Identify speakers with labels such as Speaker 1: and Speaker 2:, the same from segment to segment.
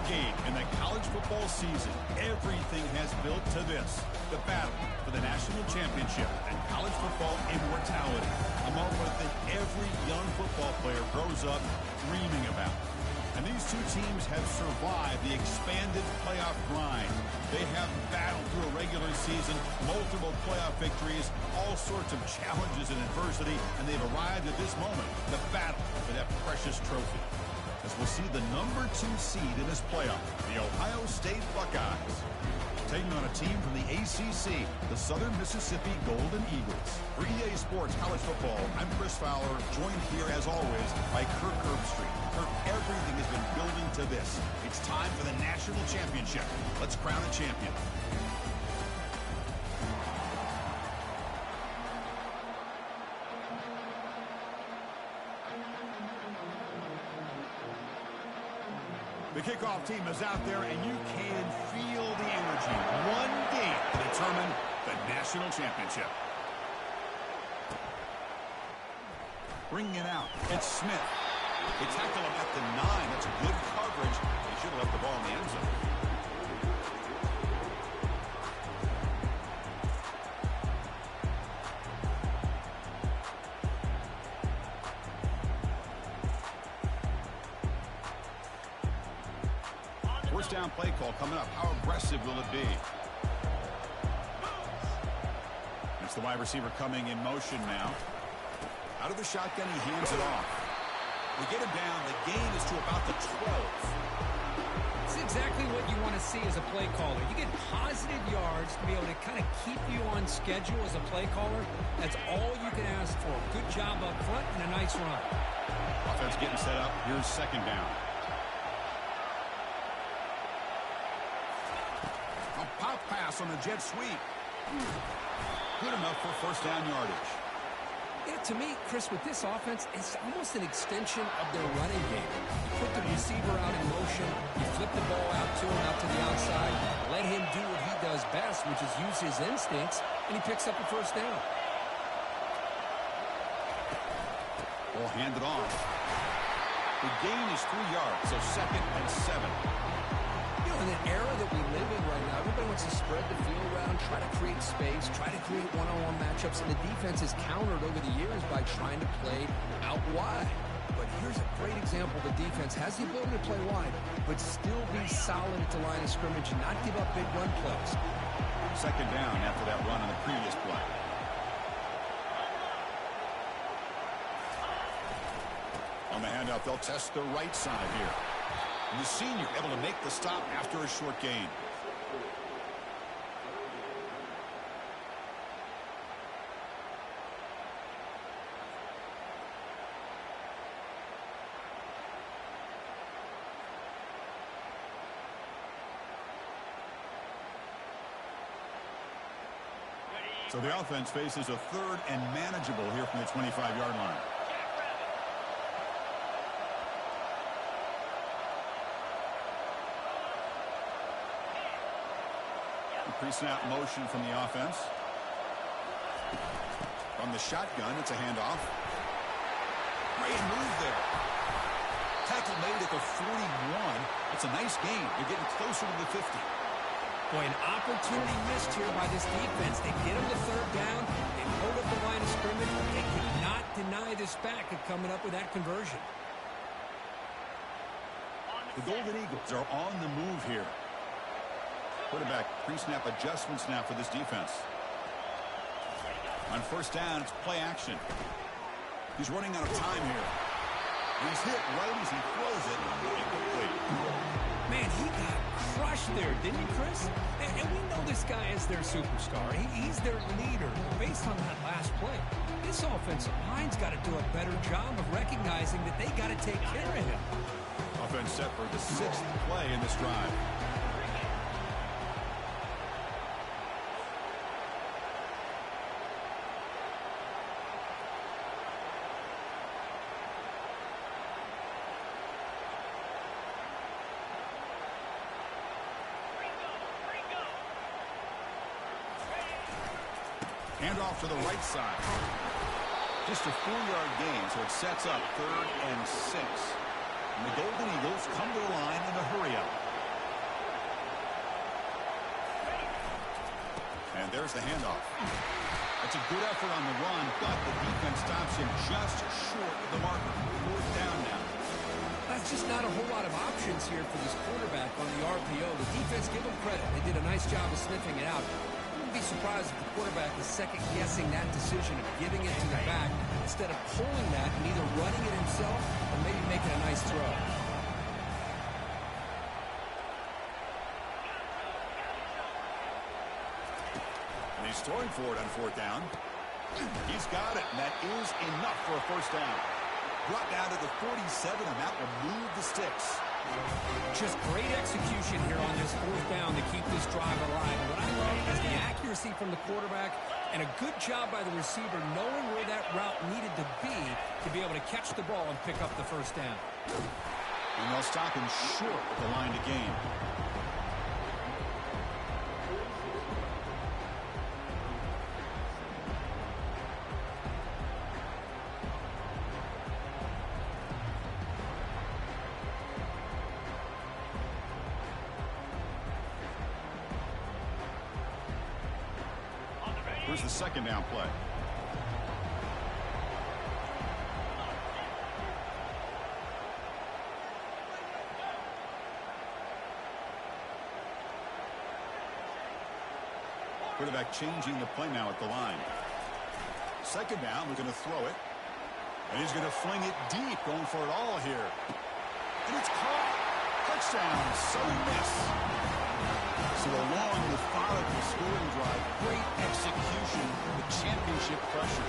Speaker 1: game in the college football season, everything has built to this. The battle for the national championship and college football immortality. A moment that every young football player grows up dreaming about. And these two teams have survived the expanded playoff grind. They have battled through a regular season, multiple playoff victories, all sorts of challenges and adversity, and they've arrived at this moment, the battle for that precious trophy. As we'll see the number 2 seed in this playoff, the Ohio State Buckeyes, taking on a team from the ACC, the Southern Mississippi Golden Eagles. For EA Sports College Football, I'm Chris Fowler, joined here as always by Kirk Herbstreit. Kirk, everything has been building to this. It's time for the national championship. Let's crown a champion. The kickoff team is out there, and you can feel the energy. One game to determine the national championship. Bringing it out, it's Smith. They tackle him at the 9. That's good coverage. They should have left the ball in the end zone. First down play call coming up. How aggressive will it be? It's the wide receiver coming in motion now. Out of the shotgun, he hands it off. We get him down. The gain is to about the 12.
Speaker 2: It's exactly what you want to see as a play caller. You get positive yards to be able to kind of keep you on schedule as a play caller. That's all you can ask for. Good job up front and a nice run.
Speaker 1: Offense getting set up. Here's second down. A pop pass on the jet sweep. Good enough for first down yardage.
Speaker 2: Yeah, to me, Chris, with this offense, it's almost an extension of their running game. You put the receiver out in motion, you flip the ball out to him, out to the outside, let him do what he does best, which is use his instincts, and he picks up a first down.
Speaker 1: Ball handed off. The gain is 3 yards, so second and 7.
Speaker 2: You know, in an era that we live in right now, everybody wants to spread the field around, try to create space, try to create one-on-one matchups, and the defense has countered over the years by trying to play out wide. But here's a great example. The defense has the ability to play wide, but still be solid at the line of scrimmage and not give up big run plays.
Speaker 1: Second down after that run on the previous play. On the handoff, they'll test the right side here. And the senior able to make the stop after a short gain. So the offense faces a third and manageable here from the 25-yard line. Pre-snap motion from the offense. From the shotgun, it's a handoff. Great move there. Tackle made at the 41. It's a nice gain. You're getting closer to the 50.
Speaker 2: Boy, an opportunity missed here by this defense. They get him to third down. They hold up the line of scrimmage. They cannot deny this back of coming up with that conversion.
Speaker 1: The Golden Eagles are on the move here. Quarterback pre-snap adjustments now for this defense. On first down, it's play action. He's running out of time here. He's hit right as he throws it. Incomplete.
Speaker 2: Man, he got crushed there, didn't he, Chris? And we know this guy is their superstar. He's their leader. Based on that last play, this offensive line's got to do a better job of recognizing that they got to take care of him.
Speaker 1: Offense set for the 6th play in this drive. Handoff to the right side. Just a 4-yard gain, so it sets up 3rd and 6. And the Golden Eagles come to the line in a hurry-up. And there's the handoff. That's a good effort on the run, but the defense stops him just short of the marker. 4th down now.
Speaker 2: That's just not a whole lot of options here for this quarterback on the RPO. The defense, give them credit. They did a nice job of sniffing it out. I wouldn't be surprised if the quarterback is second-guessing that decision of giving it to the back instead of pulling that and either running it himself or maybe making a nice throw.
Speaker 1: And he's throwing for it on 4th down. He's got it, and that is enough for a 1st down. Brought down to the 47, and that will move the sticks.
Speaker 2: Just great execution here on this 4th down to keep this drive alive. And what I love is the accuracy from the quarterback and a good job by the receiver knowing where that route needed to be able to catch the ball and pick up the 1st down.
Speaker 1: And they'll stop him short of the line to gain. Here's the 2nd down play. Quarterback changing the play now at the line. 2nd down, we're going to throw it. And he's going to fling it deep, going for it all here. And it's caught. Touchdown, Southern Miss. So along with the scoring drive, great execution with championship pressure.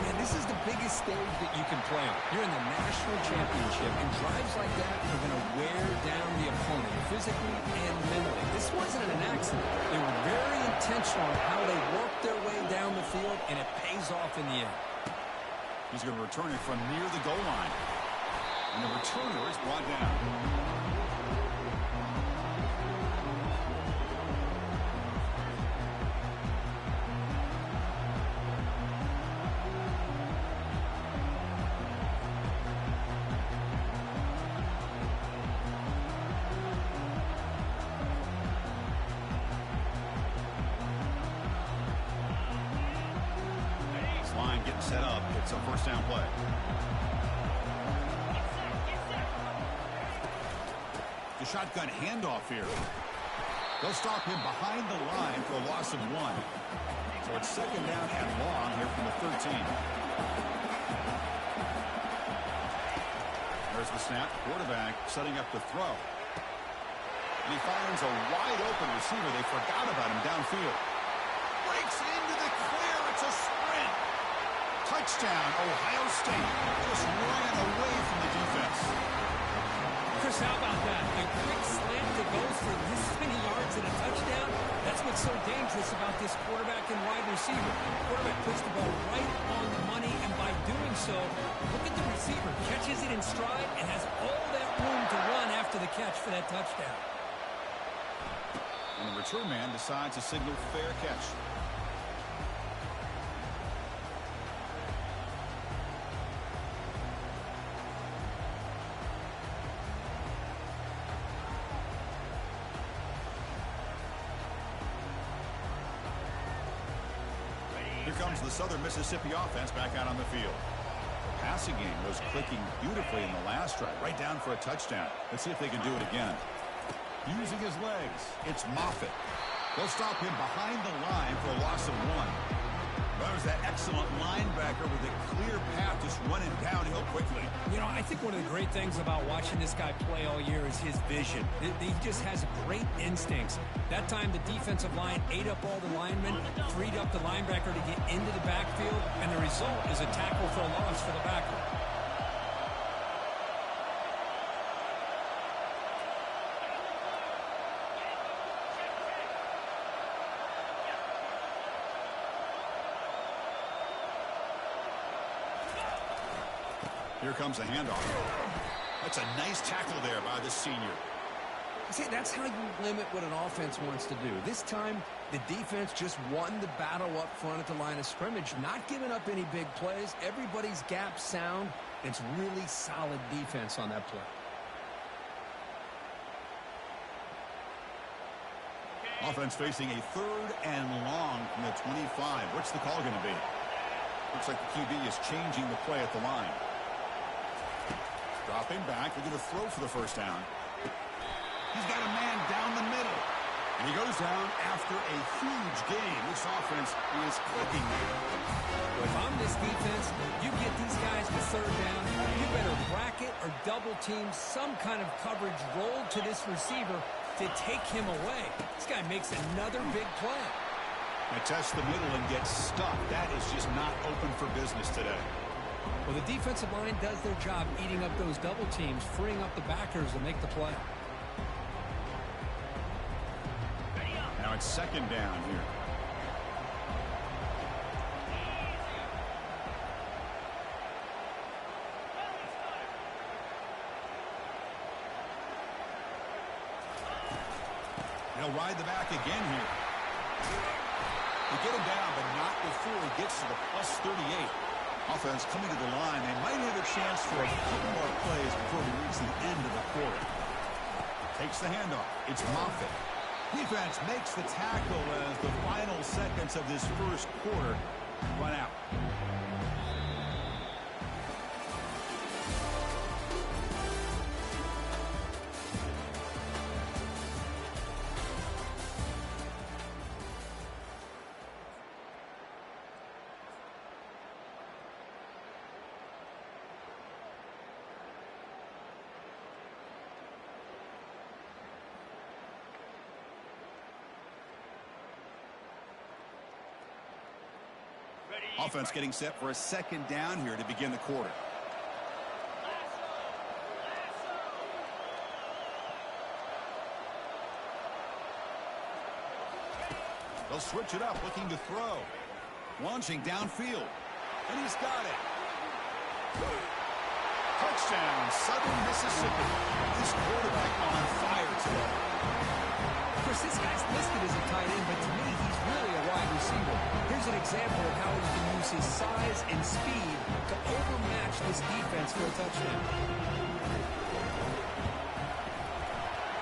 Speaker 2: Man, this is the biggest stage that you can play on. You're in the national championship, and drives like that are going to wear down the opponent physically and mentally. This wasn't an accident. They were very intentional on how they worked their way down the field, and it pays off in the end.
Speaker 1: He's going to return it from near the goal line. And the returner is brought down. Set up. It's a 1st down play. The shotgun handoff here. They'll stop him behind the line for a loss of 1. So it's 2nd down and long here from the 13. There's the snap. Quarterback setting up the throw. And he finds a wide open receiver. They forgot about him downfield. Breaks into the clear. It's a sprint. Touchdown, Ohio State. Just ran away from the defense.
Speaker 2: Chris, how about that? A quick slant that goes for this many yards and a touchdown. That's what's so dangerous about this quarterback and wide receiver. The quarterback puts the ball right on the money, and by doing so, look at the receiver. Catches it in stride and has all that room to run after the catch for that touchdown.
Speaker 1: And the return man decides to signal fair catch. Here comes the Southern Mississippi offense back out on the field. The passing game was clicking beautifully in the last drive, right down for a touchdown. Let's see if they can do it again. Using his legs, it's Moffitt. They'll stop him behind the line for a loss of 1. There's that excellent linebacker with a clear path just running downhill quickly.
Speaker 2: You know, I think one of the great things about watching this guy play all year is his vision. He just has great instincts. That time the defensive line ate up all the linemen, freed up the linebacker to get into the backfield, and the result is a tackle for a loss for the backer.
Speaker 1: Here comes the handoff. That's a nice tackle there by the senior.
Speaker 2: See, that's how you limit what an offense wants to do. This time, the defense just won the battle up front at the line of scrimmage, not giving up any big plays. Everybody's gap sound. It's really solid defense on that play.
Speaker 1: Offense facing a 3rd and long from the 25. What's the call going to be? Looks like the QB is changing the play at the line. Dropping back. Looking to throw for the first down. He's got a man down the middle. And he goes down after a huge gain. This offense is clicking.
Speaker 2: If I'm this defense, you get these guys to 3rd down, you better bracket or double team some kind of coverage roll to this receiver to take him away. This guy makes another big play.
Speaker 1: I test the middle and get stuck. That is just not open for business today.
Speaker 2: Well, the defensive line does their job eating up those double teams, freeing up the backers to make the play.
Speaker 1: Now it's 2nd down here. He'll ride the back again here. They get him down, but not before he gets to the +38. Offense coming to the line. They might have a chance for a couple more plays before we reach the end of the quarter. Takes the handoff. It's Moffitt. Defense makes the tackle as the final seconds of this first quarter run out. Offense getting set for a 2nd down here to begin the quarter. They'll switch it up, looking to throw. Launching downfield. And he's got it. Touchdown, Southern Mississippi. This quarterback on fire today.
Speaker 2: Of course, this guy's listed as a tight end, but to me, he's really a wide receiver. Here's an example of how he can use his size and speed to overmatch this defense for a touchdown.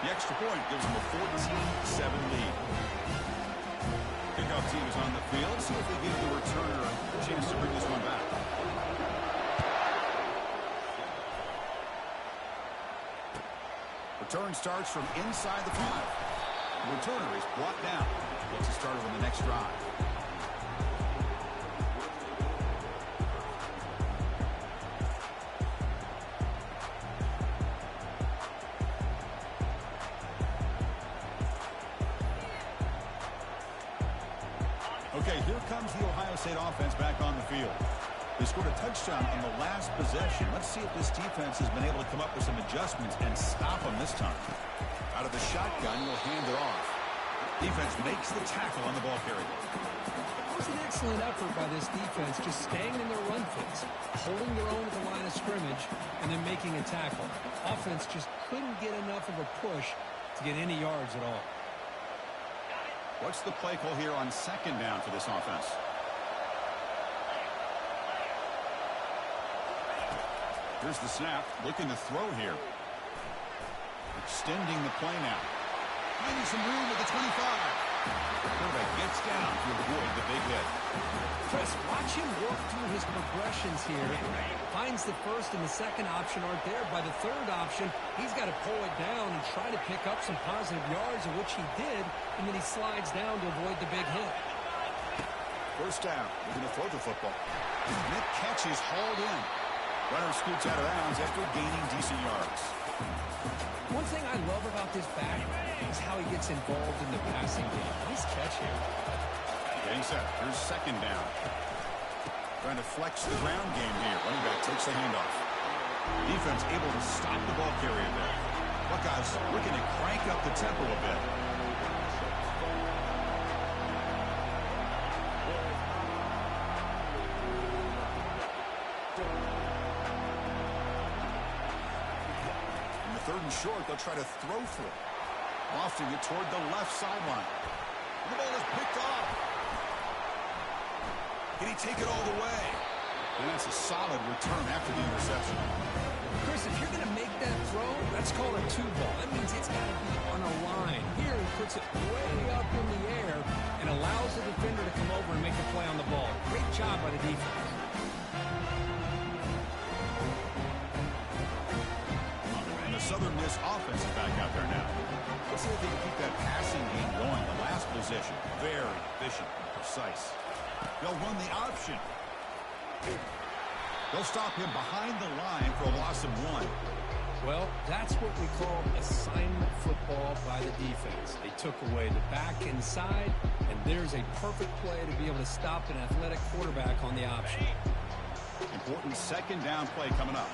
Speaker 1: The extra point gives him a 14-7 lead. Kickoff team is on the field. See if we give the returner a chance to bring this one back. Return starts from inside the 5. The returner is brought down. Gets us started on the next drive. Okay, here comes the Ohio State offense back on the field. They scored a touchdown on the last possession. Let's see if this defense has been able to come up with some adjustments and stop them this time. Out of the shotgun, he'll hand it off. Defense makes the tackle on the ball carrier.
Speaker 2: It was an excellent effort by this defense, just staying in their run fits, holding their own at the line of scrimmage, and then making a tackle. Offense just couldn't get enough of a push to get any yards at all.
Speaker 1: What's the play call here on 2nd down for this offense? Here's the snap, looking to throw here. Extending the play now. Finding some room at the 25. The quarterback gets down to avoid the big hit.
Speaker 2: Chris, watch him work through his progressions here. Finds the 1st and the 2nd option aren't there. By the 3rd option, he's got to pull it down and try to pick up some positive yards, of which he did, and then he slides down to avoid the big hit.
Speaker 1: First down. We're going to throw the football. That catch is hauled in. Runner scoots out of bounds after gaining decent yards.
Speaker 2: One thing I love about this back is how he gets involved in the passing game. Nice catch here.
Speaker 1: Getting set. Here's 2nd down. Trying to flex the ground game here. Running back takes the handoff. Defense able to stop the ball carrier there. Buckeyes looking to crank up the tempo a bit. In the 3rd and short, they'll try to throw for it. Lofting it toward the left sideline. The ball is picked off. Can he take it all the way? And that's a solid return after the interception.
Speaker 2: Chris, if you're going to make that throw, that's That's called a two ball. That means it's got to be on a line. Here he puts it way up in the air and allows the defender to come over and make a play on the ball. Great job by the defense.
Speaker 1: And the Southern Miss offense is back out there now. Let's see if they can keep that passing game going. The last possession, very efficient and precise. They'll run the option. They'll stop him behind the line for a loss of 1.
Speaker 2: Well, that's what we call assignment football by the defense. They took away the back inside, and there's a perfect play to be able to stop an athletic quarterback on the option.
Speaker 1: Important second down play coming up.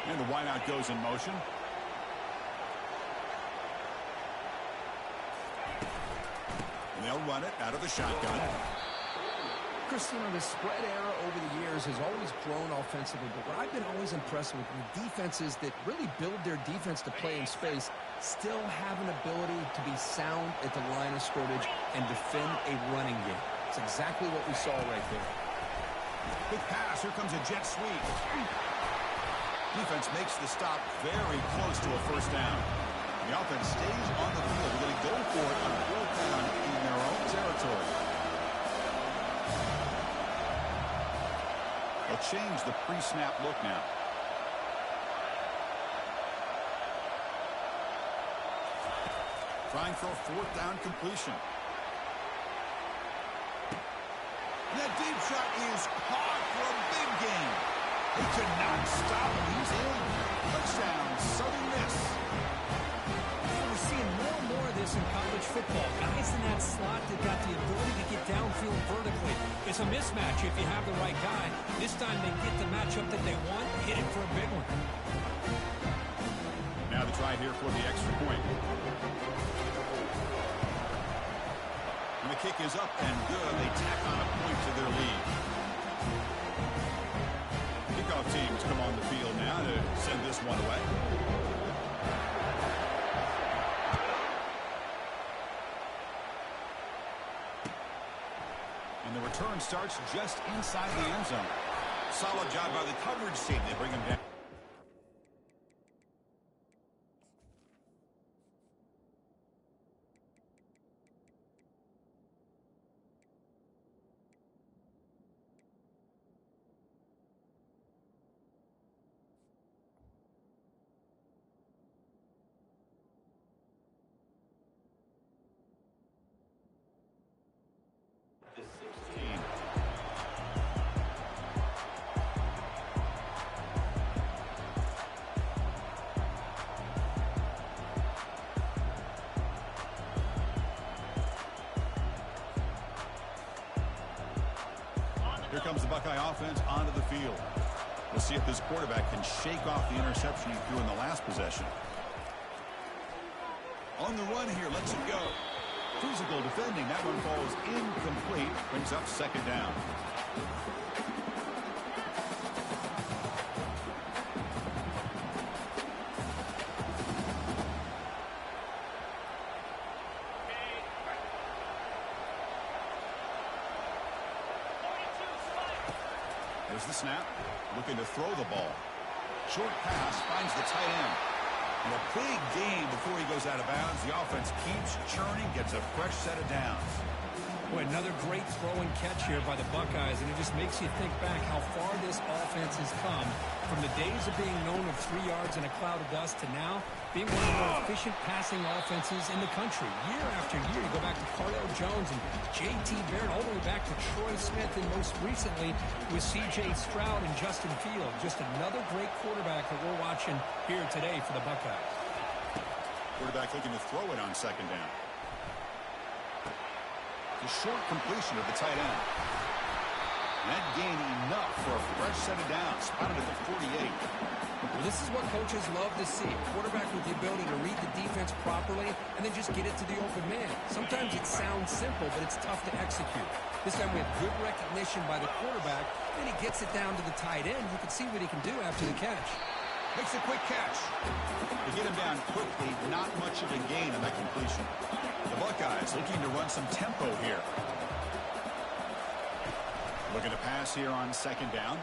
Speaker 1: And the wideout goes in motion. And they'll run it out of the shotgun.
Speaker 2: Christina, the spread era over the years has always grown offensively, but what I've been always impressed with defenses that really build their defense to play in space still have an ability to be sound at the line of scrimmage and defend a running game. It's exactly what we saw right there.
Speaker 1: Big pass. Here comes a jet sweep. Defense makes the stop very close to a first down. The offense stays on the field. They're going to go for it on a 4th down in their own territory. They'll change the pre-snap look now. Trying for a 4th down completion. And that deep shot is caught for a big gain. They cannot stop him. He's in. Touchdown, Southern Miss.
Speaker 2: We're seeing more and more of this in college football. Guys in that slot that got the ability to get downfield vertically. It's a mismatch if you have the right guy. This time they get the matchup that they want, hit it for a big one.
Speaker 1: Now the try here for the extra point. And the kick is up and good. They tack on a point to their lead. Kickoff teams come on the field now to send this one away. And the return starts just inside the end zone. Solid job by the coverage team. They bring him down. Here comes the Buckeye offense onto the field. We'll see if this quarterback can shake off the interception he threw in the last possession. On the run here, lets it go. Physical defending. That one falls incomplete. Brings up 2nd down. There's the snap. Looking to throw the ball. Short pass finds the tight end. And a big gain before he goes out of bounds. The offense keeps churning, gets a fresh set of downs.
Speaker 2: Boy, another great throw and catch here by the Buckeyes, and it just makes you think back how far this offense has come from the days of being known of 3 yards in a cloud of dust to now being one of the more efficient passing offenses in the country. Year after year, you go back to Cardale Jones and J.T. Barrett, all the way back to Troy Smith, and most recently with C.J. Stroud and Justin Field. Just another great quarterback that we're watching here today for the Buckeyes.
Speaker 1: Quarterback looking to throw it on 2nd down. A short completion of the tight end. That gain enough for a fresh set of downs. Spotted at the 48.
Speaker 2: Well, this is what coaches love to see. A quarterback with the ability to read the defense properly and then just get it to the open man. Sometimes it sounds simple, but it's tough to execute. This time we have good recognition by the quarterback, and he gets it down to the tight end. You can see what he can do after the catch.
Speaker 1: Makes a quick catch. They get him down quickly. Not much of a gain on that completion. The Buckeyes looking to run some tempo here. Looking to pass here on 2nd down.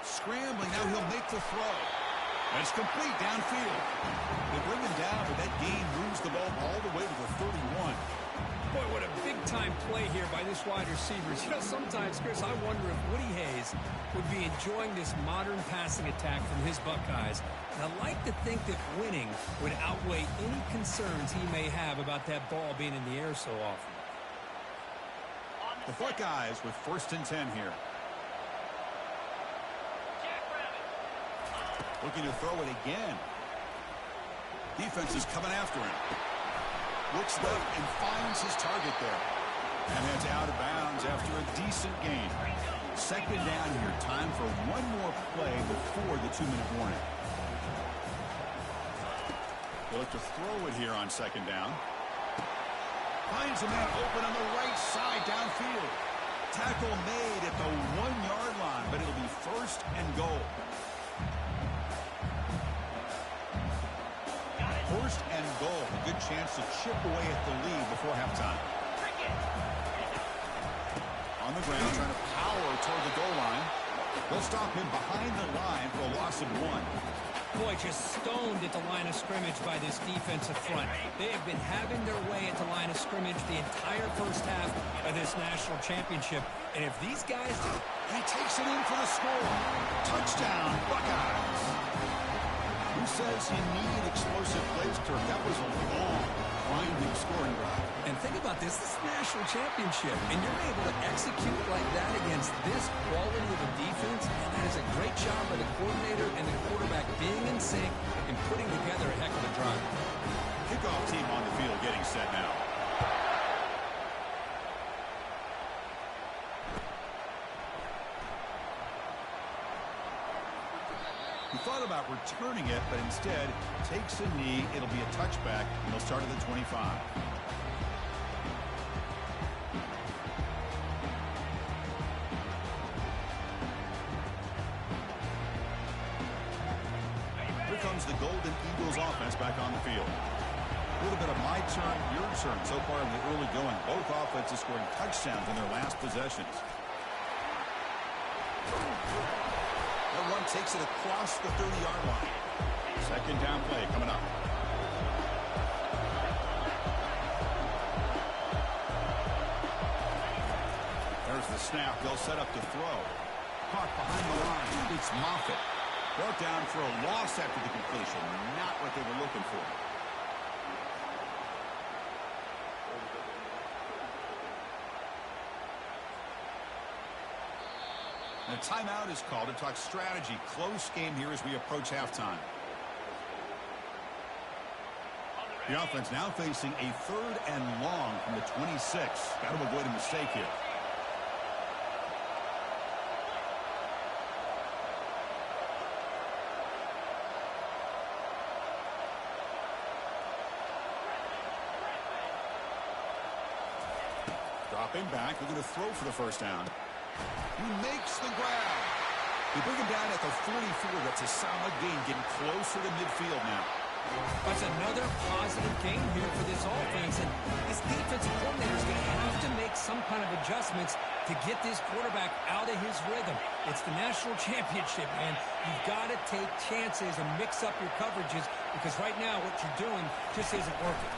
Speaker 1: Scrambling, now he'll make the throw. It's complete downfield. They bring him down, but that gain moves the ball all the way to the 31.
Speaker 2: Boy, what a big-time play here by this wide receiver. You know, sometimes, Chris, I wonder if Woody Hayes would be enjoying this modern passing attack from his Buckeyes. And I like to think that winning would outweigh any concerns he may have about that ball being in the air so often.
Speaker 1: The Buckeyes with 1st and 10 here. Looking to throw it again. Defense is coming after him. Looks left and finds his target there. And heads out of bounds after a decent gain. 2nd down here. Time for one more play before the 2-minute warning. They'll look to throw it here on 2nd down. Finds a man open on the right side downfield. Tackle made at the 1-yard line, but it'll be 1st and goal. 1st and goal. A good chance to chip away at the lead before halftime. On the ground, trying to power toward the goal line. They'll stop him behind the line for a loss of 1.
Speaker 2: Boy, just stoned at the line of scrimmage by this defensive front. They have been having their way at the line of scrimmage the entire first half of this national championship. And if these guys...
Speaker 1: He takes it in for the score. Touchdown, Buckeyes. Who says you need explosive plays, Kirk? That was a long, grinding scoring drive.
Speaker 2: And think about this. This is the national championship. And you're able to execute like that against this quality of a defense. And that is a great job by the coordinator and the quarterback being in sync and putting together a heck of a drive.
Speaker 1: Kickoff team on the field getting set now. He thought about returning it, but instead takes a knee. It'll be a touchback, and they'll start at the 25. Here comes the Golden Eagles offense back on the field. A little bit of my turn, your turn so far in the early going. Both offenses scoring touchdowns in their last possessions. One takes it across the 30-yard line. 2nd down play coming up. There's the snap. They'll set up to throw. Caught behind the line. It's Moffitt. Brought down for a loss after the completion. Not what they were looking for. And a timeout is called to talk strategy. Close game here as we approach halftime. The offense now facing a 3rd and long from the 26. Got to avoid a mistake here. Dropping back. They're going to throw for the 1st down. He makes the grab. They bring him down at the 44. That's a solid gain, getting closer to midfield now.
Speaker 2: That's another positive game here for this offense. And this defensive coordinator is going to have to make some kind of adjustments to get this quarterback out of his rhythm. It's the national championship, man. You've got to take chances and mix up your coverages because right now what you're doing just isn't working.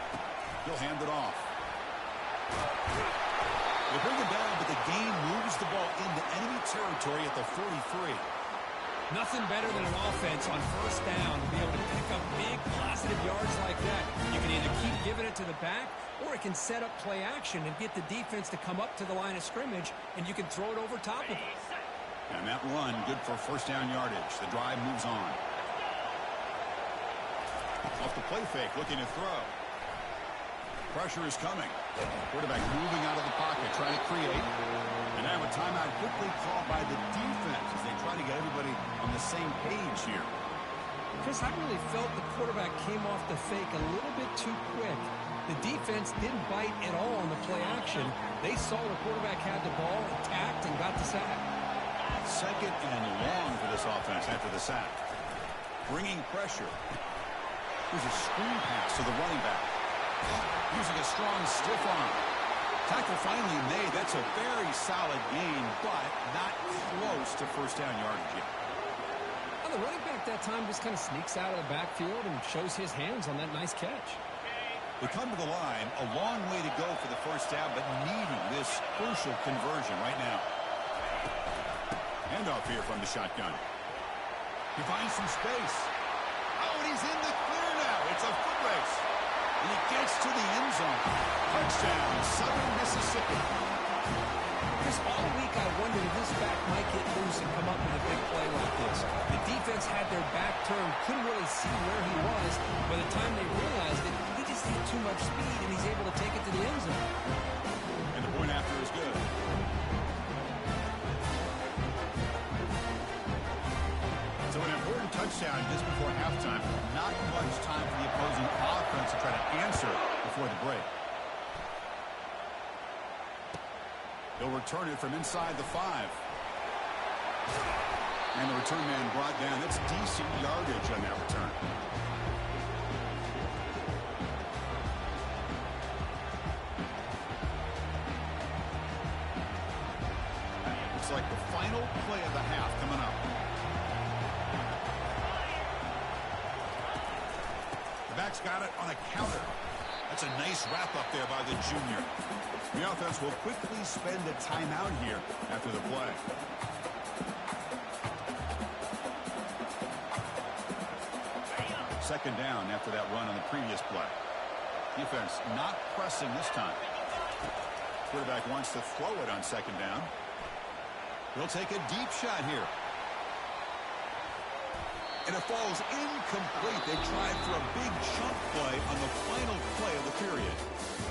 Speaker 1: He'll hand it off. They bring him down, but the gain moves the ball into enemy territory at the 43.
Speaker 2: Nothing better than an offense on 1st down to be able to pick up big positive yards like that. You can either keep giving it to the back, or it can set up play action and get the defense to come up to the line of scrimmage, and you can throw it over top of it.
Speaker 1: And that run, good for 1st down yardage. The drive moves on. Off the play fake, looking to throw. Pressure is coming. Quarterback moving out of the pocket, trying to create. And now a timeout quickly called by the defense as they try to get everybody on the same page here.
Speaker 2: Chris, I really felt the quarterback came off the fake a little bit too quick. The defense didn't bite at all on the play action. They saw the quarterback had the ball, attacked, and got the sack.
Speaker 1: 2nd and long for this offense after the sack. Bringing pressure. Here's a screen pass to the running back. Using a strong stiff arm. Tackle finally made. That's a very solid gain, but not close to first down yardage yet.
Speaker 2: Well, the running back that time just kind of sneaks out of the backfield and shows his hands on that nice catch.
Speaker 1: They come to the line, a long way to go for the first down, but needing this crucial conversion right now. Handoff here from the shotgun. He finds some space. Oh, and he's in the clear now. It's a foot race. And he gets to the end zone. Touchdown, Southern Mississippi.
Speaker 2: Because all week I wondered if this back might get loose and come up with a big play like this. The defense had their back turned, couldn't really see where he was. By the time they realized it, he just had too much speed, and he's able to take it to the end zone.
Speaker 1: And the point after is good. So an important touchdown just before halftime. Not much time for the opposing offense to try to answer before the break. They'll return it from inside the 5. And the return man brought down. That's decent yardage on that return. Looks like the final play of the half coming up. The back's got it on a counter. That's a nice wrap-up there by the junior. The offense will quickly spend a timeout here after the play. Second down after that run on the previous play. Defense not pressing this time. Quarterback wants to throw it on second down. He'll take a deep shot here. And it falls incomplete. They tried for a big chunk play on the final play of the period.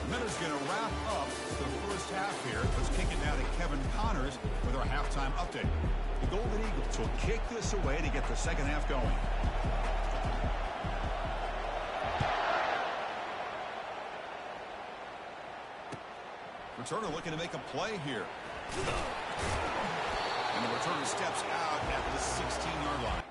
Speaker 1: Miller's going to wrap up the first half here. Let's kick it now to Kevin Connors with our halftime update. The Golden Eagles will kick this away to get the second half going. Returner looking to make a play here. And the returner steps out at the 16-yard line.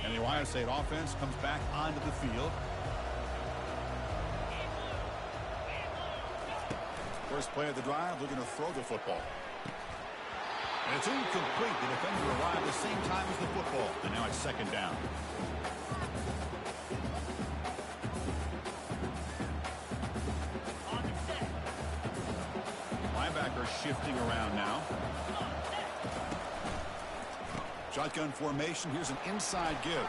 Speaker 1: And the Ohio State offense comes back onto the field. First play of the drive, looking to throw the football. And it's incomplete. The defender arrived at the same time as the football. And now it's second down. Linebacker shifting around now. Shotgun formation. Here's an inside give.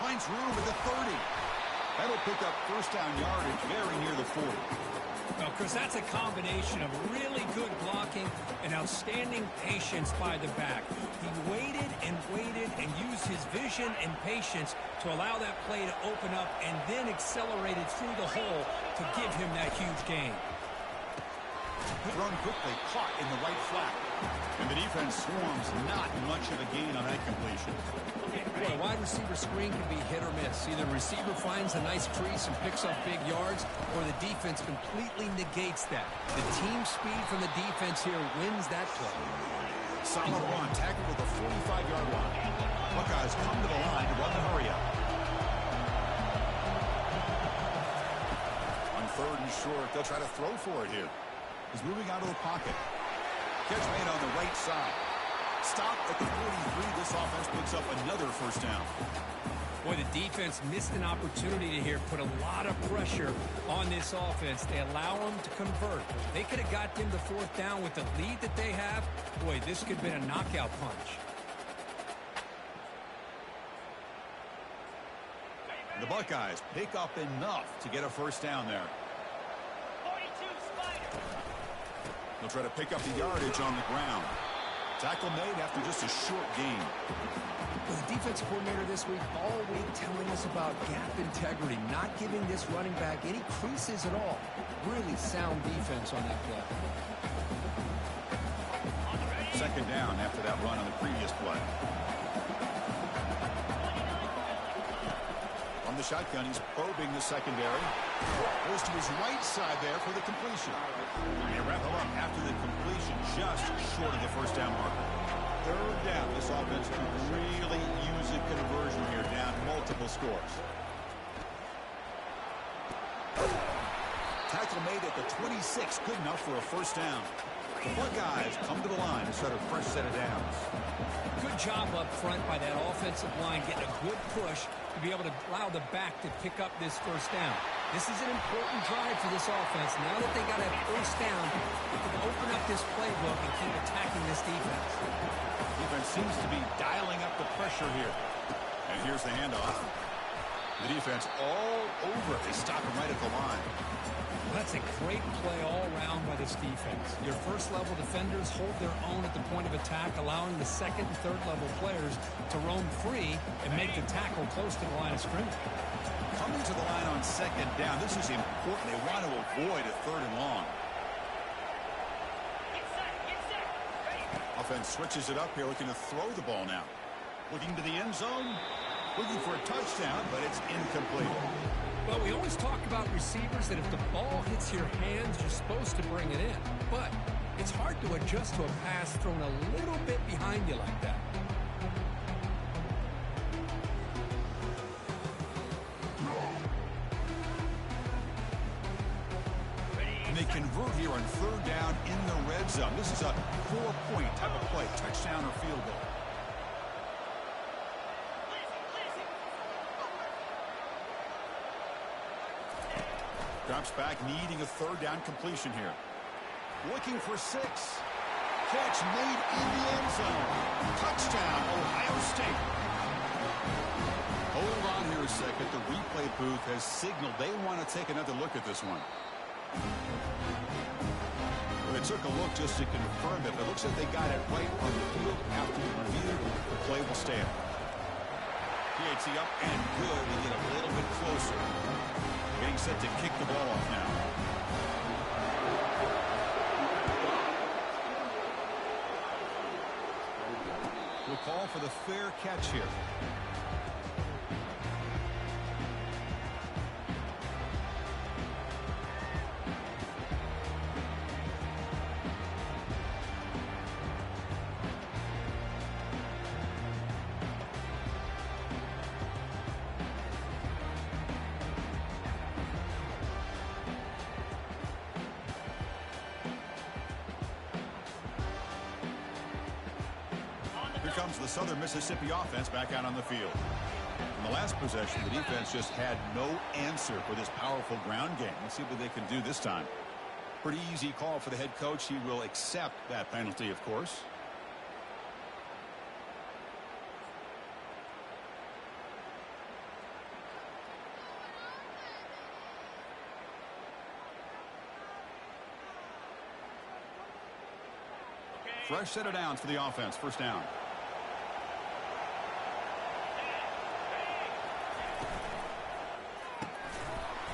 Speaker 1: Finds room at the 30. That'll pick up first down yardage very near the 40.
Speaker 2: Well, Chris, that's a combination of really good blocking and outstanding patience by the back. He waited and used his vision and patience to allow that play to open up and then accelerated through the hole to give him that huge gain.
Speaker 1: Thrown quickly, caught in the right flat. And the defense swarms not much of a gain on that completion.
Speaker 2: Boy, a wide receiver screen can be hit or miss. Either the receiver finds a nice crease and picks up big yards, or the defense completely negates that. The team speed from the defense here wins that play.
Speaker 1: Solid run, tackled at the 45-yard line. Buckeyes come to the line to run the hurry up. On third and short, they'll try to throw for it here. He's moving out of the pocket. Catch made on the right side. Stop at the 43. This offense picks up another first down.
Speaker 2: Boy, the defense missed an opportunity to here put a lot of pressure on this offense. They allow them to convert. They could have got them to fourth down with the lead that they have. Boy, this could have been a knockout punch.
Speaker 1: The Buckeyes pick up enough to get a first down there. He'll try to pick up the yardage on the ground. Tackle made after just a short gain.
Speaker 2: Well, the defensive coordinator this week all week telling us about gap integrity, not giving this running back any creases at all. Really sound defense on that play.
Speaker 1: Second down after that run on the previous play. On the shotgun, he's probing the secondary. Goes to his right side there for the completion. They wrap him up after the completion, just short of the first down marker. Third down. This offense could really use a conversion here, down multiple scores. Tackle made at the 26, good enough for a first down. The Buckeyes come to the line to start a fresh set of downs.
Speaker 2: Good job up front by that offensive line, getting a good push to be able to allow the back to pick up this first down. This is an important drive for this offense. Now that they got a first down, they can open up this playbook and keep attacking this defense.
Speaker 1: Defense seems to be dialing up the pressure here. And here's the handoff. The defense all over it. They stop him right at the line.
Speaker 2: Well, that's a great play all around by this defense. Your first-level defenders hold their own at the point of attack, allowing the second and third-level players to roam free and make the tackle close to the line of scrimmage.
Speaker 1: Coming to the line on second down, this is important. They want to avoid a third and long. Offense switches it up here, looking to throw the ball now. Looking to the end zone, looking for a touchdown, but it's incomplete.
Speaker 2: Well, we always talk about receivers that if the ball hits your hands, you're supposed to bring it in. But it's hard to adjust to a pass thrown a little bit behind you like that.
Speaker 1: And they convert here on third down in the red zone. This is a 4-point type of play, touchdown or field goal. Drops back, needing a third down completion here. Looking for 6. Catch made in the end zone. Touchdown, Ohio State. Hold on here a second. The replay booth has signaled they want to take another look at this one. Well, they took a look just to confirm it, but it looks like they got it right on the field after the review. The play will stand. PAT up and good. They get a little bit closer. Getting set to kick the ball off now. We'll call for the fair catch here. Comes the Southern Mississippi offense back out on the field. In the last possession, the defense just had no answer for this powerful ground game. Let's see what they can do this time. Pretty easy call for the head coach. He will accept that penalty, of course. Fresh set of downs for the offense. First down.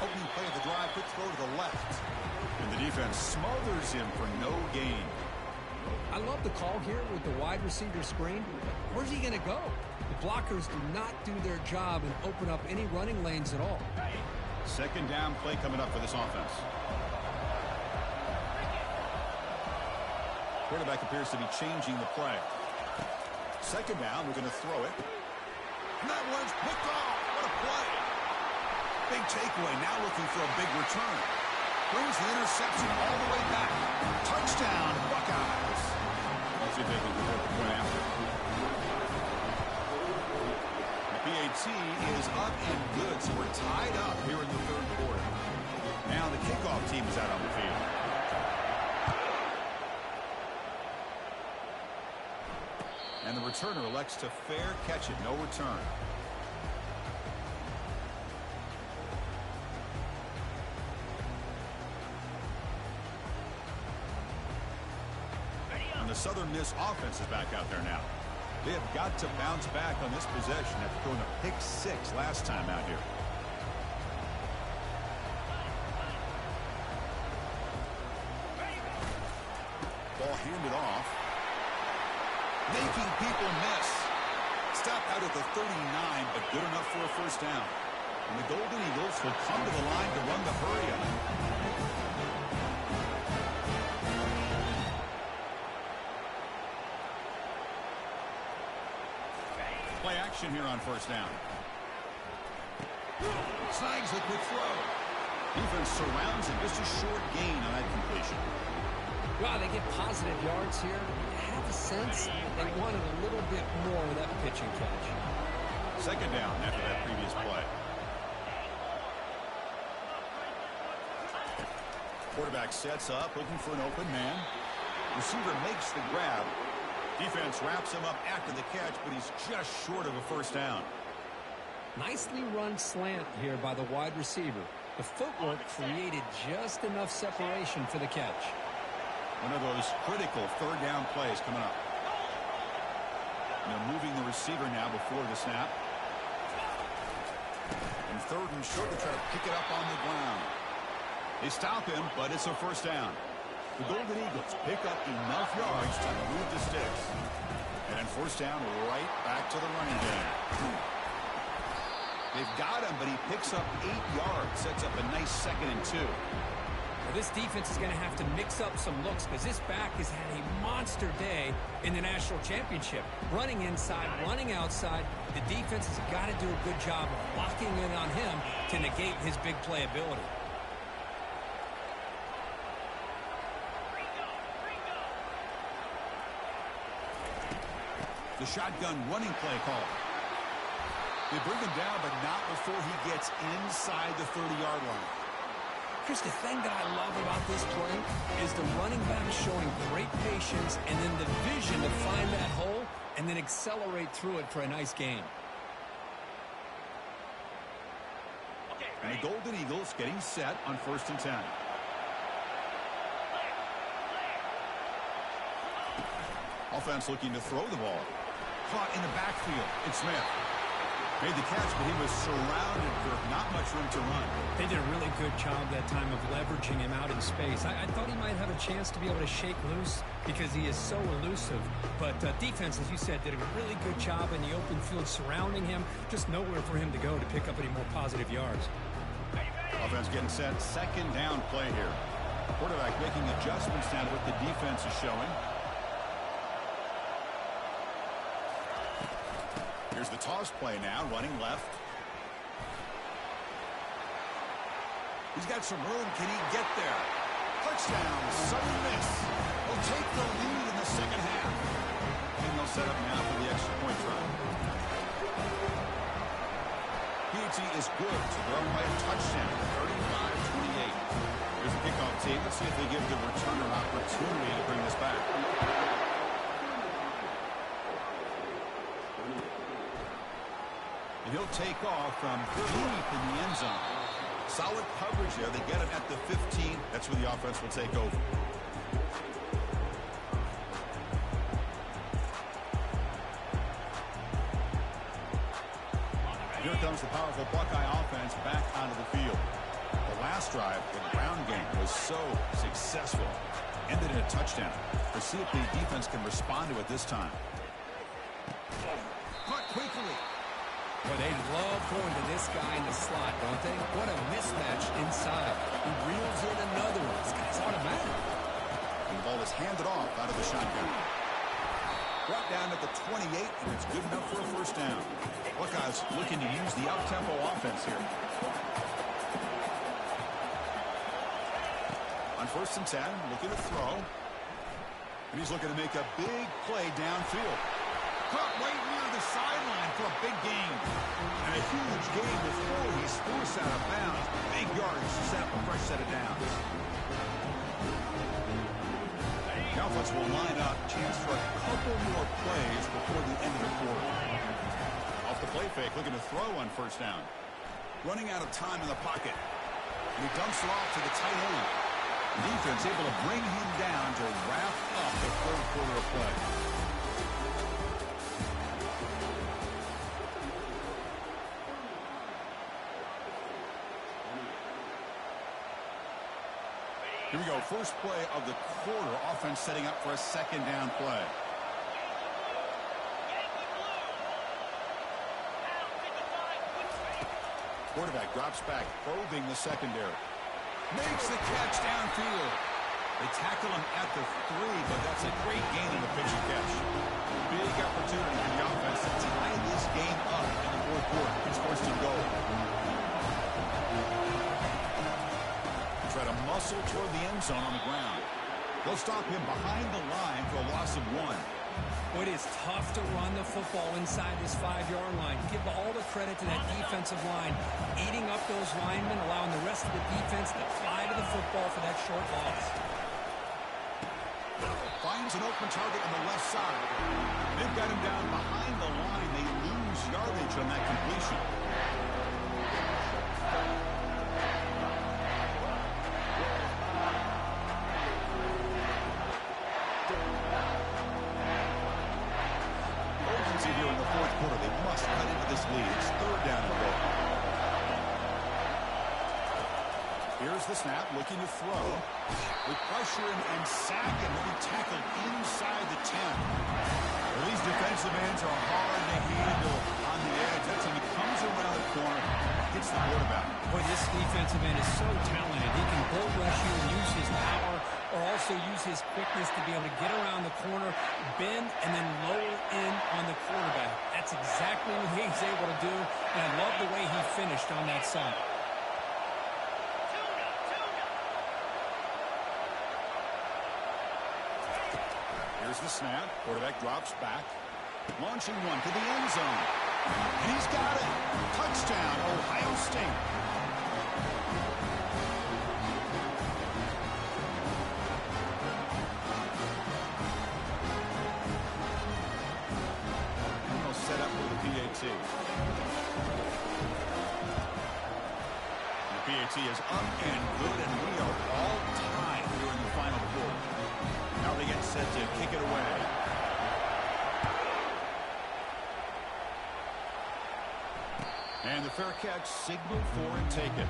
Speaker 1: Opening play of the drive, quick throw to the left. And the defense smothers him for no gain.
Speaker 2: I love the call here with the wide receiver screen. Where's he going to go? The blockers do not do their job and open up any running lanes at all.
Speaker 1: Second down play coming up for this offense. Quarterback appears to be changing the play. Second down, we're going to throw it. And that one's picked off. What a play. Big takeaway, now looking for a big return. Brings the interception all the way back. Touchdown, Buckeyes. Let's see if they can convert the point after. The PAT is up and good, so we're tied up here in the third quarter. Now the kickoff team is out on the field. And the returner elects to fair catch it, no return. And the Southern Miss offense is back out there now. They have got to bounce back on this possession after throwing a pick 6 last time out here. Ball handed off. Making people miss. Stop out at the 39, but good enough for a first down. And the Golden Eagles will come to the line to run the hurry up. Play action here on first down. Snags the quick throw. Defense surrounds him. Just a short gain on that completion.
Speaker 2: Well, they get positive yards here. I have a sense they wanted a little bit more of that pitch and catch.
Speaker 1: Second down after that previous play. Quarterback sets up, looking for an open man. Receiver makes the grab. Defense wraps him up after the catch, but he's just short of a first down.
Speaker 2: Nicely run slant here by the wide receiver. The footwork created just enough separation for the catch.
Speaker 1: One of those critical third down plays coming up. And they're moving the receiver now before the snap. And third and short, they try to pick it up on the ground. They stop him, but it's a first down. The Golden Eagles pick up enough yards to move the sticks. And then first down, right back to the running game. They've got him, but he picks up 8 yards. Sets up a nice 2nd and 2.
Speaker 2: Well, this defense is going to have to mix up some looks because this back has had a monster day in the national championship. Running inside, running outside. The defense has got to do a good job of locking in on him to negate his big play ability.
Speaker 1: The shotgun running play call. They bring him down, but not before he gets inside the 30-yard line.
Speaker 2: Chris, the thing that I love about this play is the running back showing great patience and then the vision to find that hole and then accelerate through it for a nice gain.
Speaker 1: And the Golden Eagles getting set on 1st and 10. Offense looking to throw the ball. Caught in the backfield. It's Smith. Made the catch, but he was surrounded for not much room to run.
Speaker 2: They did a really good job that time of leveraging him out in space. I thought he might have a chance to be able to shake loose because he is so elusive. But defense, as you said, did a really good job in the open field surrounding him. Just nowhere for him to go to pick up any more positive yards.
Speaker 1: Offense getting set. 2nd down play here. Quarterback making adjustments now to what the defense is showing. Here's the toss play now, running left. He's got some room. Can he get there? Touchdown, Southern Miss. Will take the lead in the second half. And they'll set up now for the extra point try. PAT is good to run by a touchdown, 35-28. Here's the kickoff team. Let's see if they give the returner opportunity to bring this back. And he'll take off from deep in the end zone. Solid coverage there. They get him at the 15. That's where the offense will take over. Here comes the powerful Buckeye offense back onto the field. The last drive, the ground game, was so successful. Ended in a touchdown. Let's see if the defense can respond to it this time. Caught quickly.
Speaker 2: Well, they love going to this guy in the slot, don't they? What a mismatch inside. He reels in another one. This guy's automatic.
Speaker 1: And the ball is handed off out of the shotgun. Brought down at the 28, and it's good enough for a first down. Buckeyes looking to use the up-tempo offense here. On 1st and 10, looking to throw. And he's looking to make a big play downfield. Caught right near the sideline for a big gain. And a huge gain before he's forced out of bounds. Big yards to set up a fresh set of downs. The offense will line up. Chance for a couple more plays before the end of the quarter. Off the play fake, looking to throw on 1st down. Running out of time in the pocket. And he dumps it off to the tight end. The defense able to bring him down to wrap up the 3rd quarter of play. Here we go. First play of the quarter. Offense setting up for a second down play. Quarterback drops back, probing the secondary. Makes the catch downfield. They tackle him at the 3, but that's a great gain on the pitch and catch. Big opportunity for the offense to tie this game up in the fourth quarter. It's first and goal. Try to muscle toward the end zone on the ground. They'll stop him behind the line for a loss of 1.
Speaker 2: Well, it is tough to run the football inside this 5-yard line. Give all the credit to that defensive line, eating up those linemen, allowing the rest of the defense to fly to the football for that short loss.
Speaker 1: Finds an open target on the left side. They've got him down behind the line. They lose yardage on that completion. Here in the fourth quarter, they must cut into this lead. It's third down and goal. Here's the snap, looking to throw. With pressure and sack, and will be tackled inside the 10. Well, these defensive ends are hard to handle on the edge. That's when he comes around the corner, hits the quarterback.
Speaker 2: Boy, this defensive end is so talented. He can bull rush you and use his power, or also use his quickness to be able to get around the corner, bend, and then lower in on the quarterback. That's exactly what he's able to do, and I love the way he finished on that side.
Speaker 1: Here's the snap. Quarterback drops back. Launching one to the end zone. And he's got it. Touchdown, Ohio State. Set up for the PAT. The PAT is up and good, and we are all tied here in the final quarter. Now they get set to kick it away. And the fair catch signaled for and taken.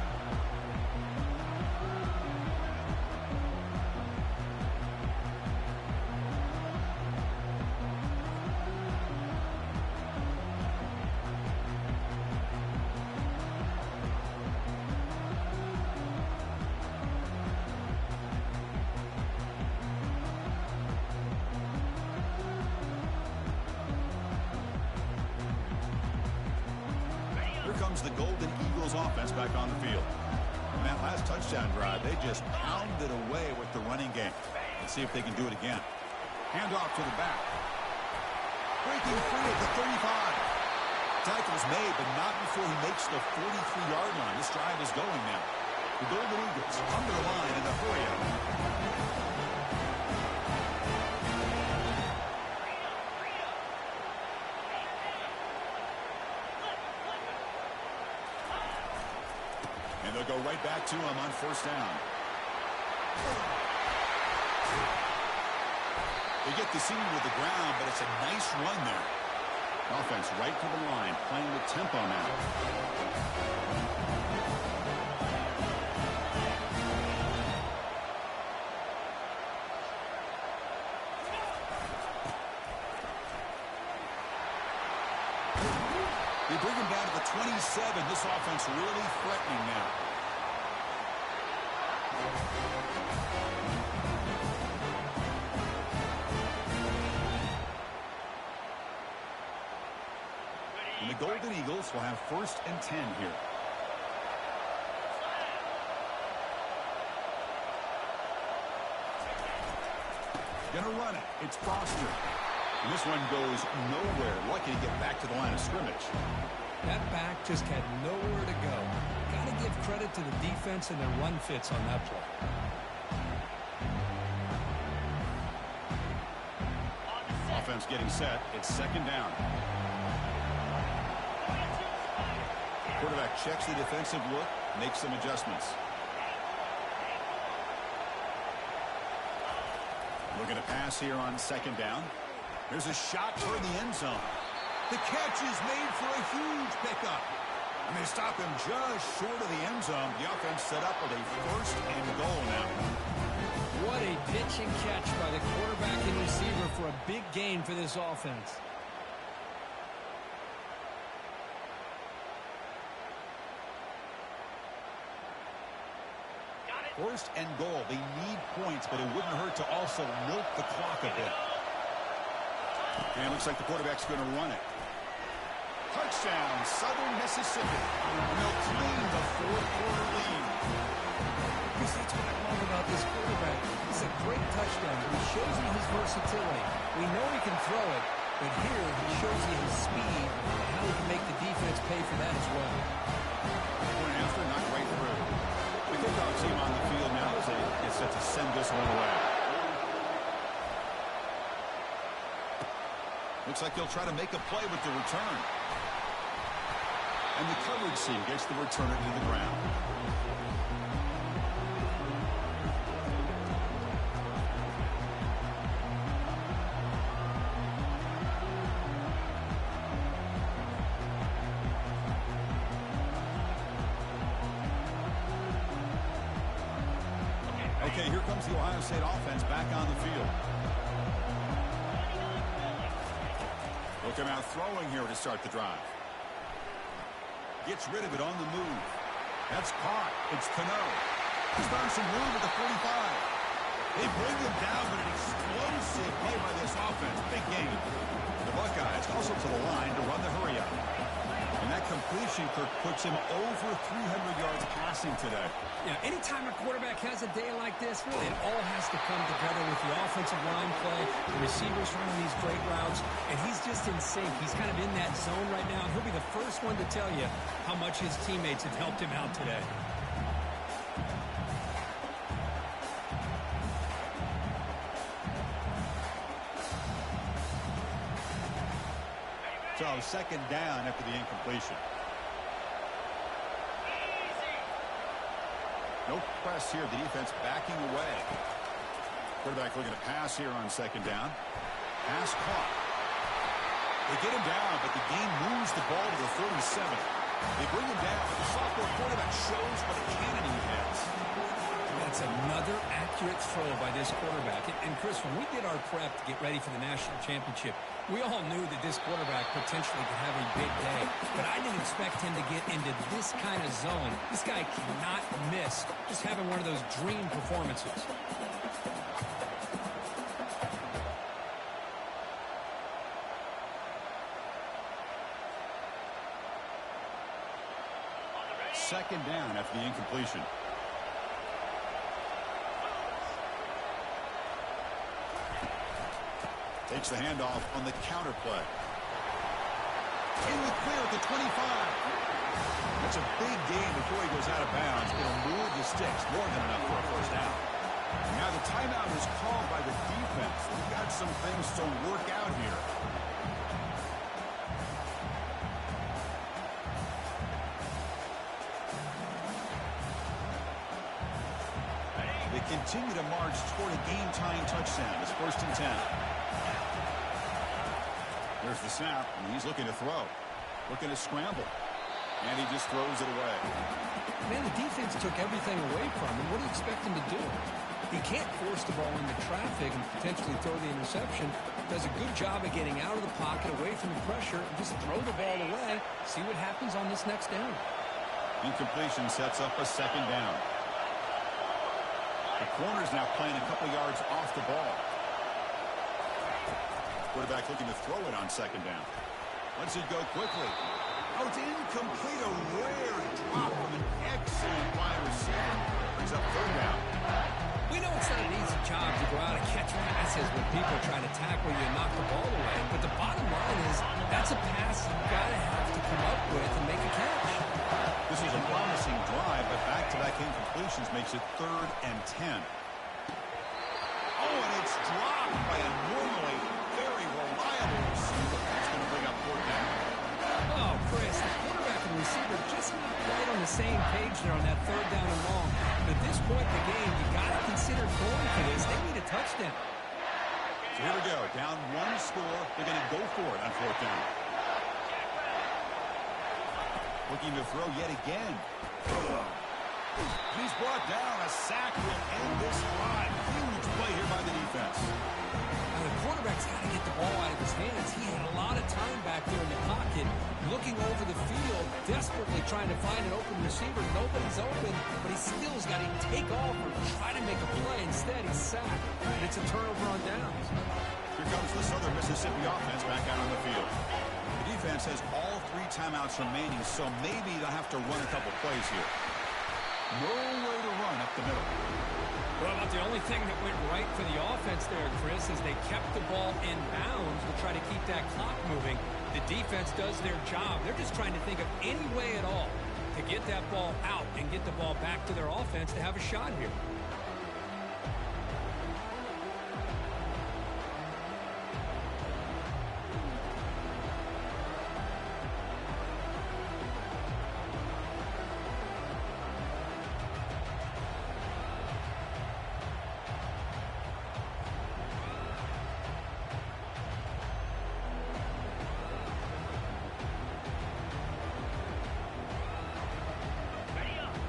Speaker 1: Comes the Golden Eagles offense back on the field. And that last touchdown drive, they just pounded away with the running game. Let's see if they can do it again. Handoff to the back. Breaking free at the 35. Tackle's made, but not before he makes the 43-yard line. This drive is going now. The Golden Eagles under the line in a hurry up. And they'll go right back to him on first down. They get the senior to the ground, but it's a nice run there. Offense right to the line, playing with tempo now. They bring him down to the 27. This offense really threatening now. And the Golden Eagles will have first and 10 here. Gonna run it. It's Foster. And this one goes nowhere. Lucky to get back to the line of scrimmage.
Speaker 2: That back just had nowhere to go. Got to give credit to the defense and their run fits on that play.
Speaker 1: Offense getting set. It's second down. Quarterback checks the defensive look, makes some adjustments. Looking to pass here on second down. There's a shot toward the end zone.
Speaker 3: The catch is made for a huge pickup. And they stop him just short of the end zone. The offense set up with a first and goal now.
Speaker 2: What a pitch and catch by the quarterback and receiver for a big gain for this offense.
Speaker 1: First and goal. They need points, but it wouldn't hurt to also milk the clock a bit. And it looks like the quarterback's going to run it. Touchdown, Southern Mississippi. And they'll claim the fourth-quarter lead.
Speaker 2: Because that's what I love about this quarterback. It's a great touchdown. He shows you his versatility. We know he can throw it, but here he shows you his speed and how he can make the defense pay for that as well.
Speaker 1: Point after, not right through. The kickoff team on the field now as they get set to send this one away. Looks like they'll try to make a play with the return. And the coverage team gets the returner to the ground. Okay, here comes the Ohio State offense back on the field. They'll come out throwing here to start the drive. Gets rid of it on the move. That's caught. It's Cano. He's found some room at the 45. They bring him down, but an explosive play by this offense. Big game. The Buckeyes also to the line to run the hurry-up. And that completion, Kirk, puts him over 300 yards passing today.
Speaker 2: Yeah, anytime a quarterback has a day like this, really, it all has to come together with the offensive line play, the receivers running these great routes, and he's just in sync. He's kind of in that zone right now. He'll be the first one to tell you how much his teammates have helped him out today.
Speaker 1: So second down after the incompletion. No press here. The defense backing away. Quarterback looking to pass here on second down. Pass caught. They get him down, but the game moves the ball to the 37. They bring him down. The sophomore quarterback shows what a cannon he has.
Speaker 2: That's another accurate throw by this quarterback. And Chris, when we did our prep to get ready for the national championship, we all knew that this quarterback potentially could have a big day. But I didn't expect him to get into this kind of zone. This guy cannot miss just having one of those dream performances.
Speaker 1: Second down after the incompletion. Takes the handoff on the counter play. In the clear at the 25. That's a big gain before he goes out of bounds. It'll move the sticks. More than enough for a first down. Now the timeout is called by the defense. We've got some things to work out here. They continue to march toward a game-tying touchdown. It's first and 10. There's the snap, and he's looking to throw. Looking to scramble. And he just throws it away.
Speaker 2: Man, the defense took everything away from him. What do you expect him to do? He can't force the ball into traffic and potentially throw the interception. Does a good job of getting out of the pocket, away from the pressure, and just throw the ball away. See what happens on this next down.
Speaker 1: Incompletion sets up a second down. The corner's now playing a couple yards off the ball. Quarterback looking to throw it on second down. Lets it go quickly. Oh, it's incomplete. A rare drop from an excellent wide receiver. Brings up third down.
Speaker 2: We know it's not an easy job to go out and catch passes when people are trying to tackle you and knock the ball away. But the bottom line is that's a pass you've got to have to come up with and make a catch.
Speaker 1: This is a promising drive, but back-to-back incompletions makes it third and 10. Oh, and it's dropped by a normally very reliable receiver. That's going to bring up fourth down.
Speaker 2: Oh, Chris, the quarterback and receiver just not quite on the same page there on that third down and long. But at this point in the game, you got to consider going for this. They need a touchdown.
Speaker 1: So here we go. Down one score. They're going to go for it on fourth down. Looking to throw yet again. He's brought down. A sack will end this drive. Huge play here by the defense.
Speaker 2: Now the quarterback's got to get the ball out of his hands. He had a lot of time back there in the pocket, looking over the field, desperately trying to find an open receiver. Nobody's open, but he still's got to take off or try to make a play. Instead, he's sacked, and it's a turnover on downs.
Speaker 1: Here comes the Southern Mississippi offense back out on the field. The defense has all 3 timeouts remaining, so maybe they'll have to run a couple plays here. Nowhere to run up the middle.
Speaker 4: Well, about the only thing that went right for the offense there, Chris, is they kept the ball in bounds to try to keep that clock moving. The defense does their job. They're just trying to think of any way at all to get that ball out and get the ball back to their offense to have a shot here.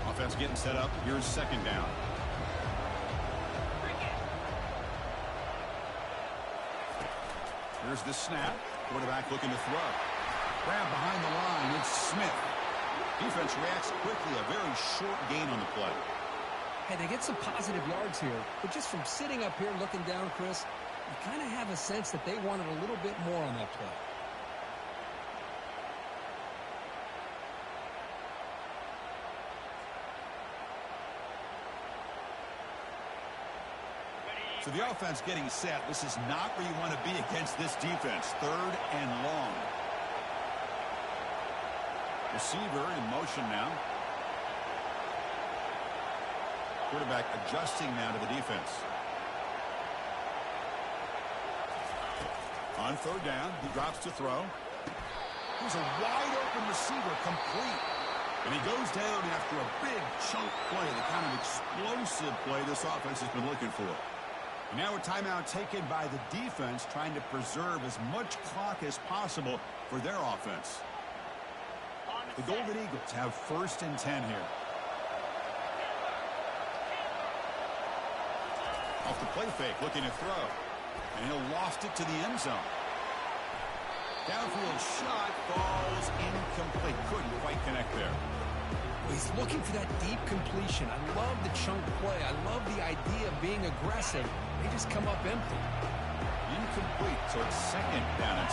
Speaker 1: Offense getting set up. Here's second down. Here's the snap. Quarterback looking to throw. Grab behind the line. It's Smith. Defense reacts quickly. A very short gain on the play.
Speaker 2: Hey, they get some positive yards here, but just from sitting up here looking down, Chris, you kind of have a sense that they wanted a little bit more on that play.
Speaker 1: So the offense getting set. This is not where you want to be against this defense. Third and long. Receiver in motion now. Quarterback adjusting now to the defense. On third down, he drops to throw. Here's a wide open receiver, complete. And he goes down after a big chunk play, the kind of explosive play this offense has been looking for. And now a timeout taken by the defense, trying to preserve as much clock as possible for their offense. The Golden Eagles have first and 10 here. Off the play fake, looking to throw. And he'll loft it to the end zone. Downfield shot falls incomplete. Couldn't quite connect there.
Speaker 2: He's looking for that deep completion. I love the chunk play. I love the idea of being aggressive. They just come up empty.
Speaker 1: Incomplete, so it's second down and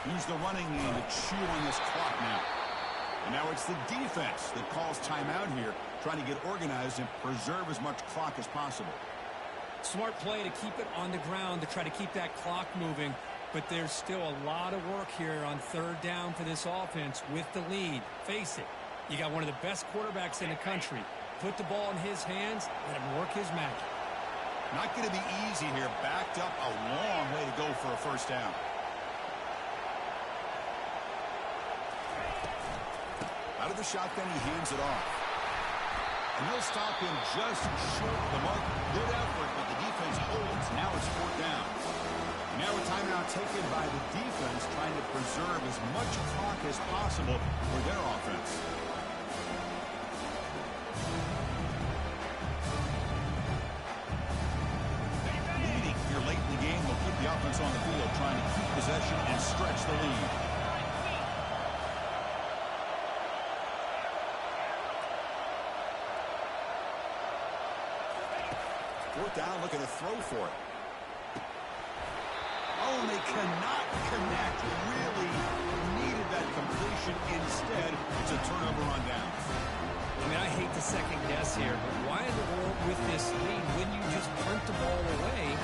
Speaker 1: 10. Use the running game to chew on this clock now. And now it's the defense that calls timeout here, trying to get organized and preserve as much clock as possible.
Speaker 4: Smart play to keep it on the ground to try to keep that clock moving. But there's still a lot of work here on third down for this offense with the lead. Face it, you got one of the best quarterbacks in the country. Put the ball in his hands, let him work his magic.
Speaker 1: Not going to be easy here. Backed up a long way to go for a first down. Out of the shotgun, he hands it off. And they'll stop him just short of the mark. Good effort, but the defense holds. Now it's fourth down. Now a timeout taken by the defense, trying to preserve as much clock as possible for their offense. Leading here late in the game will keep the offense on the field, trying to keep possession and stretch the lead. Fourth down, looking to throw for it. Oh, and they cannot connect. Really needed that completion. Instead, it's a turnover on down.
Speaker 4: I mean, I hate to second guess here, but why in the world with this lead wouldn't you just punt the ball away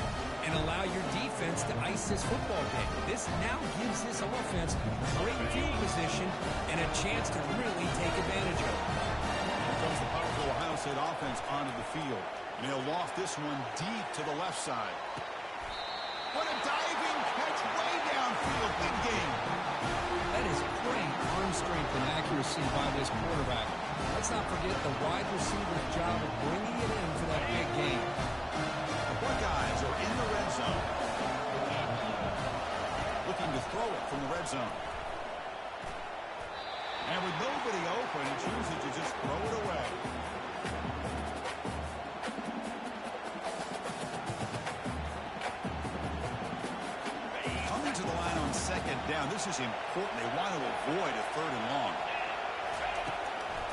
Speaker 4: and allow your defense to ice this football game? This now gives this offense great field position and a chance to really take advantage of it.
Speaker 1: Here comes the powerful Ohio State offense onto the field. And he'll loft this one deep to the left side. What a diving catch way downfield. Big game.
Speaker 2: That is great arm strength and accuracy by this quarterback. Let's not forget the wide receiver's job of bringing it in for that big game.
Speaker 1: The
Speaker 3: Buckeyes are in the red zone. Looking to throw it from the red zone. And with nobody open, he chooses to just throw it away. Coming to the line on second down. This is important. They want to avoid a third and long.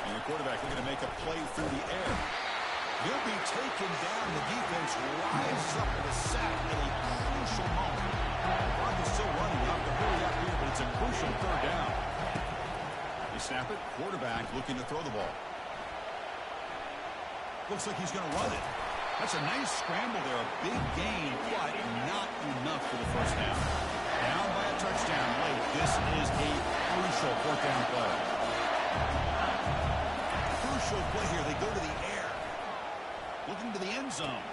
Speaker 3: And the quarterback looking to make a play through the air. He'll be taken down. The defense rises up with a sack at a crucial moment. Clock is still running. We'll have to hurry up here, but it's a crucial third down. They snap it. Quarterback looking to throw the ball. Looks like he's going to run it. That's a nice scramble there. A big gain, but not enough for the first down. Down by a touchdown late. This is a crucial fourth down play. Crucial play here. They go to the air. Looking to the end zone.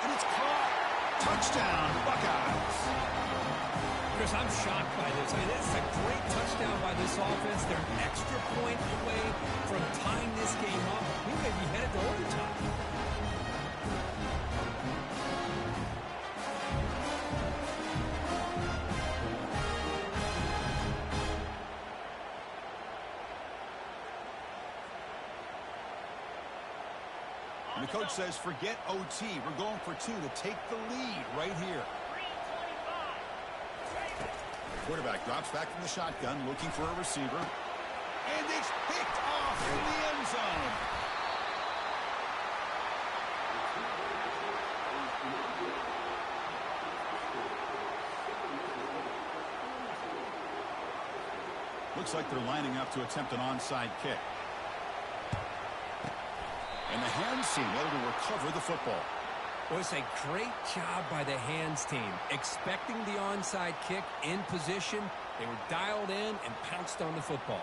Speaker 3: And it's caught. Touchdown, Buckeyes.
Speaker 4: Chris, I'm shocked by this. I mean, it's a great touchdown by this offense. They're an extra point away from tying this game up. We may be headed to overtime.
Speaker 3: And the coach says, forget OT. We're going for two to take the lead right here. Quarterback drops back from the shotgun, looking for a receiver. And it's picked off in the end zone. Looks like they're lining up to attempt an onside kick. And the hands team able to recover the football.
Speaker 4: Well, it's a great job by the hands team. Expecting the onside kick in position, they were dialed in and pounced on the football.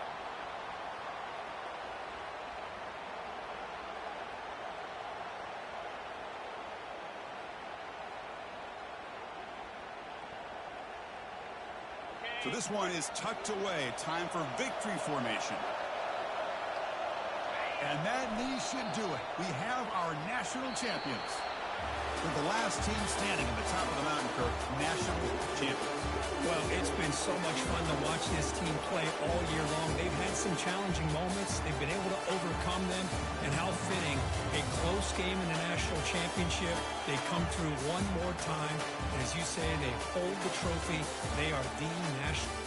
Speaker 3: So this one is tucked away. Time for victory formation. And that knee should do it. We have our national champions. With the last team standing at the top of the mountain, Kirk, national champions.
Speaker 4: Well, it's been so much fun to watch this team play all year long. They've had some challenging moments. They've been able to overcome them. And how fitting, a close game in the national championship. They come through one more time. And as you say, they hold the trophy. They are the national